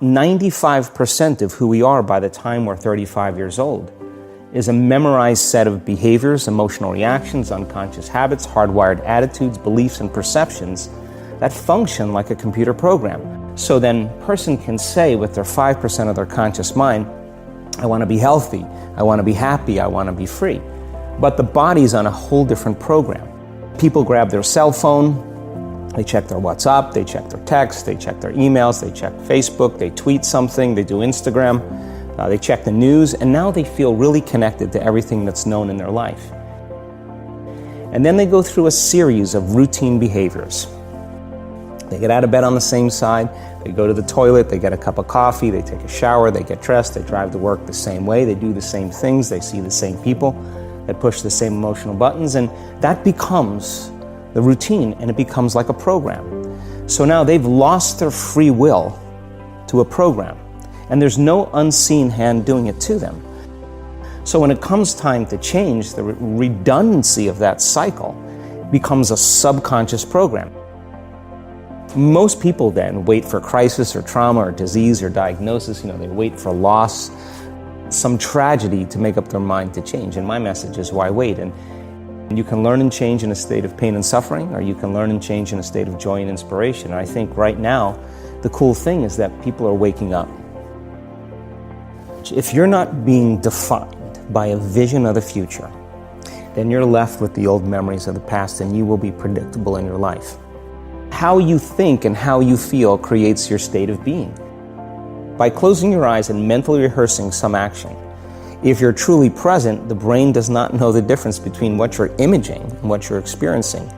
95% of who we are by the time we're 35 years old is a memorized set of behaviors, emotional reactions, unconscious habits, hardwired attitudes, beliefs, and perceptions that function like a computer program. So then a person can say with their 5% of their conscious mind, I want to be healthy, I want to be happy, I want to be free. But the body's on a whole different program. People grab their cell phone, they check their WhatsApp, they check their text, they check their emails, they check Facebook, they tweet something, they do Instagram, they check the news, and now they feel really connected to everything that's known in their life. And then they go through a series of routine behaviors. They get out of bed on the same side, they go to the toilet, they get a cup of coffee, they take a shower, they get dressed, they drive to work the same way, they do the same things, they see the same people, they push the same emotional buttons, and that becomes the routine, and it becomes like a program. So now they've lost their free will to a program, and there's no unseen hand doing it to them. So when it comes time to change, the redundancy of that cycle becomes a subconscious program. Most people then wait for crisis or trauma or disease or diagnosis. They wait for loss, some tragedy to make up their mind to change. And my message is, why wait? And you can learn and change in a state of pain and suffering, or you can learn and change in a state of joy and inspiration. And I think right now, the cool thing is that people are waking up. If you're not being defined by a vision of the future, then you're left with the old memories of the past, and you will be predictable in your life. How you think and how you feel creates your state of being. By closing your eyes and mentally rehearsing some action, if you're truly present, the brain does not know the difference between what you're imaging and what you're experiencing.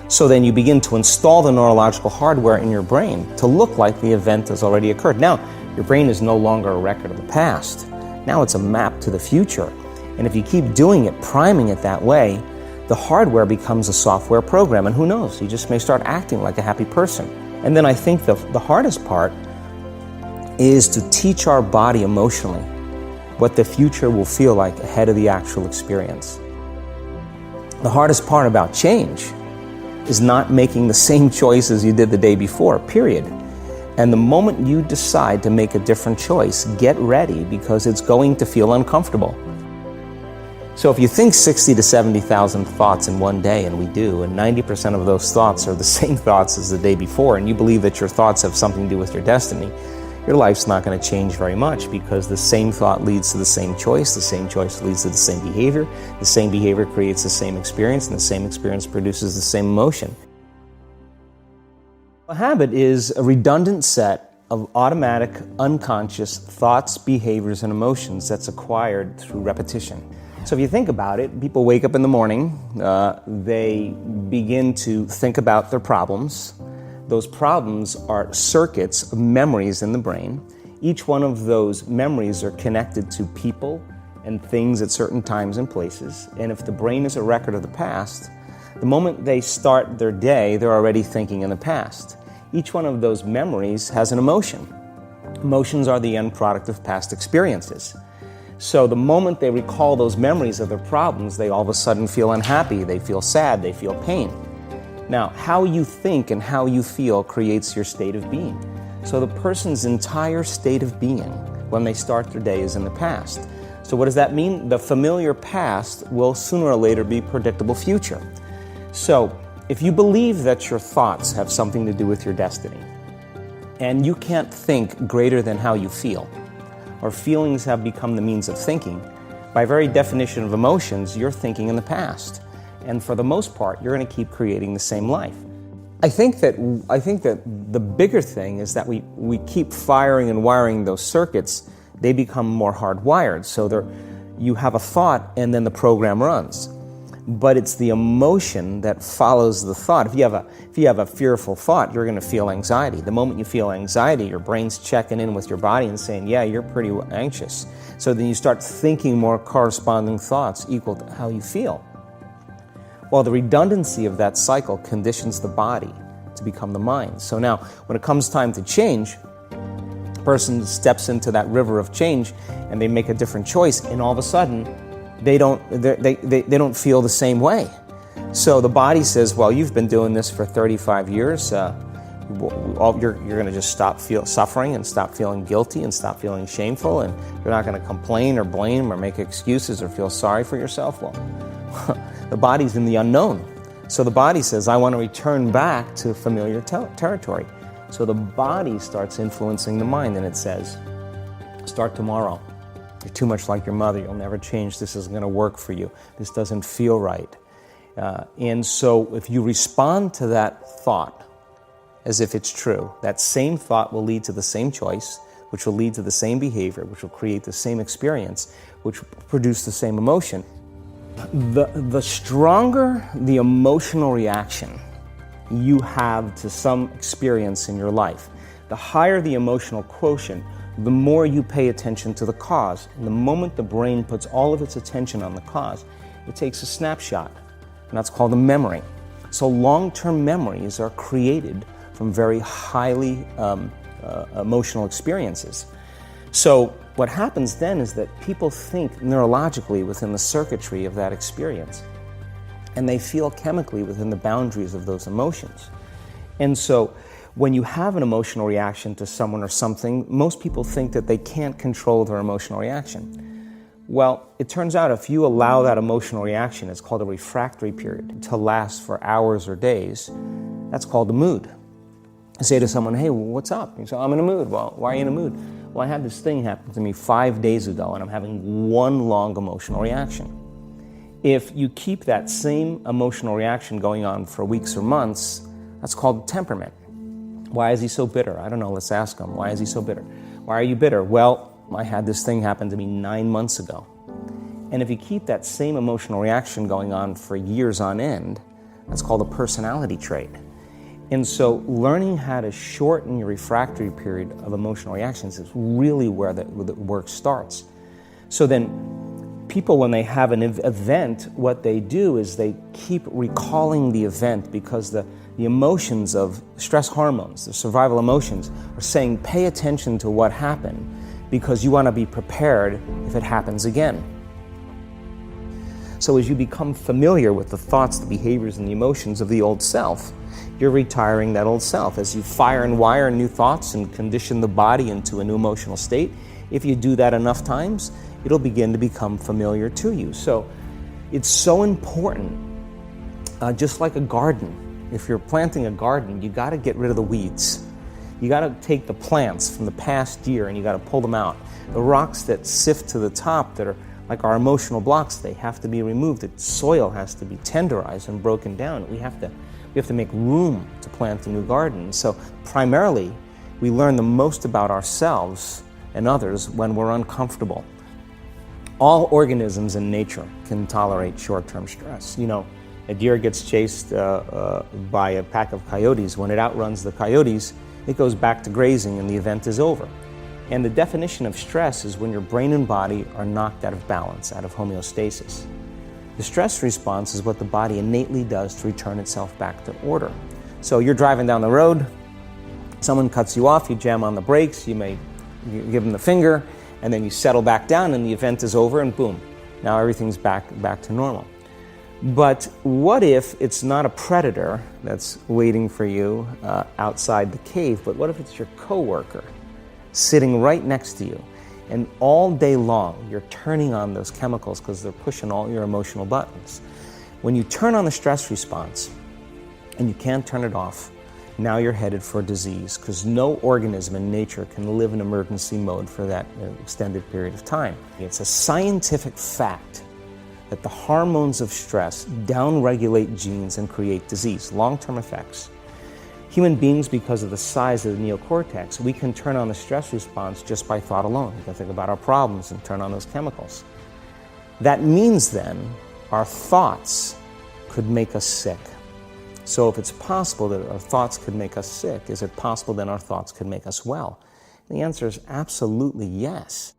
So then you begin to install the neurological hardware in your brain to look like the event has already occurred. Now, your brain is no longer a record of the past. Now it's a map to the future. And if you keep doing it, priming it that way, the hardware becomes a software program, and who knows, you just may start acting like a happy person. And then I think the hardest part is to teach our body emotionally what the future will feel like ahead of the actual experience. The hardest part about change is not making the same choices you did the day before, period. And the moment you decide to make a different choice, get ready, because it's going to feel uncomfortable. So if you think 60 to 70,000 thoughts in one day, and we do, and 90% of those thoughts are the same thoughts as the day before, and you believe that your thoughts have something to do with your destiny, your life's not going to change very much, because the same thought leads to the same choice leads to the same behavior creates the same experience, and the same experience produces the same emotion. A habit is a redundant set of automatic, unconscious thoughts, behaviors, and emotions that's acquired through repetition. So if you think about it, people wake up in the morning, they begin to think about their problems. Those problems are circuits of memories in the brain. Each one of those memories are connected to people and things at certain times and places. And if the brain is a record of the past, the moment they start their day, they're already thinking in the past. Each one of those memories has an emotion. Emotions are the end product of past experiences. So the moment they recall those memories of their problems, they all of a sudden feel unhappy, they feel sad, they feel pain. Now, how you think and how you feel creates your state of being. So the person's entire state of being when they start their day is in the past. So what does that mean? The familiar past will sooner or later be predictable future. So if you believe that your thoughts have something to do with your destiny, and you can't think greater than how you feel, or feelings have become the means of thinking, by very definition of emotions, you're thinking in the past. And for the most part, you're going to keep creating the same life. I think that the bigger thing is that we keep firing and wiring those circuits. They become more hardwired. So you have a thought and then the program runs. But it's the emotion that follows the thought. If you have a fearful thought, you're going to feel anxiety. The moment you feel anxiety, your brain's checking in with your body and saying, yeah, you're pretty anxious. So then you start thinking more corresponding thoughts equal to how you feel. Well, the redundancy of that cycle conditions the body to become the mind. So now, when it comes time to change, a person steps into that river of change and they make a different choice, and all of a sudden, they don't feel the same way. So the body says, well, you've been doing this for 35 years. You're going to just stop suffering and stop feeling guilty and stop feeling shameful, and you're not going to complain or blame or make excuses or feel sorry for yourself. Well, the body's in the unknown. So the body says, I want to return back to familiar territory. So the body starts influencing the mind, and it says, start tomorrow. You're too much like your mother. You'll never change. This isn't going to work for you. This doesn't feel right. And so if you respond to that thought as if it's true, that same thought will lead to the same choice, which will lead to the same behavior, which will create the same experience, which will produce the same emotion. The stronger the emotional reaction you have to some experience in your life, the higher the emotional quotient, the more you pay attention to the cause. And the moment the brain puts all of its attention on the cause, it takes a snapshot, and that's called a memory. So long-term memories are created from very highly emotional experiences. So what happens then is that people think neurologically within the circuitry of that experience, and they feel chemically within the boundaries of those emotions. And so when you have an emotional reaction to someone or something, most people think that they can't control their emotional reaction. Well, it turns out if you allow that emotional reaction, it's called a refractory period, to last for hours or days, that's called a mood. I say to someone, hey, what's up? You say, I'm in a mood. Well, why are you in a mood? Well, I had this thing happen to me 5 days ago, and I'm having one long emotional reaction. If you keep that same emotional reaction going on for weeks or months, that's called temperament. Why is he so bitter? I don't know, let's ask him. Why is he so bitter? Why are you bitter? Well, I had this thing happen to me 9 months ago. And if you keep that same emotional reaction going on for years on end, that's called a personality trait. And so learning how to shorten your refractory period of emotional reactions is really where the work starts. So then people, when they have an event, what they do is they keep recalling the event because the emotions of stress hormones, the survival emotions, are saying pay attention to what happened because you want to be prepared if it happens again. So as you become familiar with the thoughts, the behaviors, and the emotions of the old self, you're retiring that old self. As you fire and wire new thoughts and condition the body into a new emotional state, if you do that enough times, it'll begin to become familiar to you. So it's so important, just like a garden. If you're planting a garden, you got to get rid of the weeds. You got to take the plants from the past year and you got to pull them out. The rocks that sift to the top that are like our emotional blocks, they have to be removed. The soil has to be tenderized and broken down. We have to make room to plant a new garden. So primarily, we learn the most about ourselves and others when we're uncomfortable. All organisms in nature can tolerate short-term stress. You know, a deer gets chased by a pack of coyotes. When it outruns the coyotes, it goes back to grazing and the event is over. And the definition of stress is when your brain and body are knocked out of balance, out of homeostasis. The stress response is what the body innately does to return itself back to order. So you're driving down the road, someone cuts you off, you jam on the brakes, you give them the finger, and then you settle back down and the event is over and boom, now everything's back to normal. But what if it's not a predator that's waiting for you outside the cave, but what if it's your coworker sitting right next to you? And all day long, you're turning on those chemicals because they're pushing all your emotional buttons. When you turn on the stress response and you can't turn it off, now you're headed for disease because no organism in nature can live in emergency mode for that extended period of time. It's a scientific fact that the hormones of stress downregulate genes and create disease, long-term effects. Human beings, because of the size of the neocortex, we can turn on the stress response just by thought alone. We can think about our problems and turn on those chemicals. That means then our thoughts could make us sick. So if it's possible that our thoughts could make us sick, is it possible then our thoughts could make us well? And the answer is absolutely yes.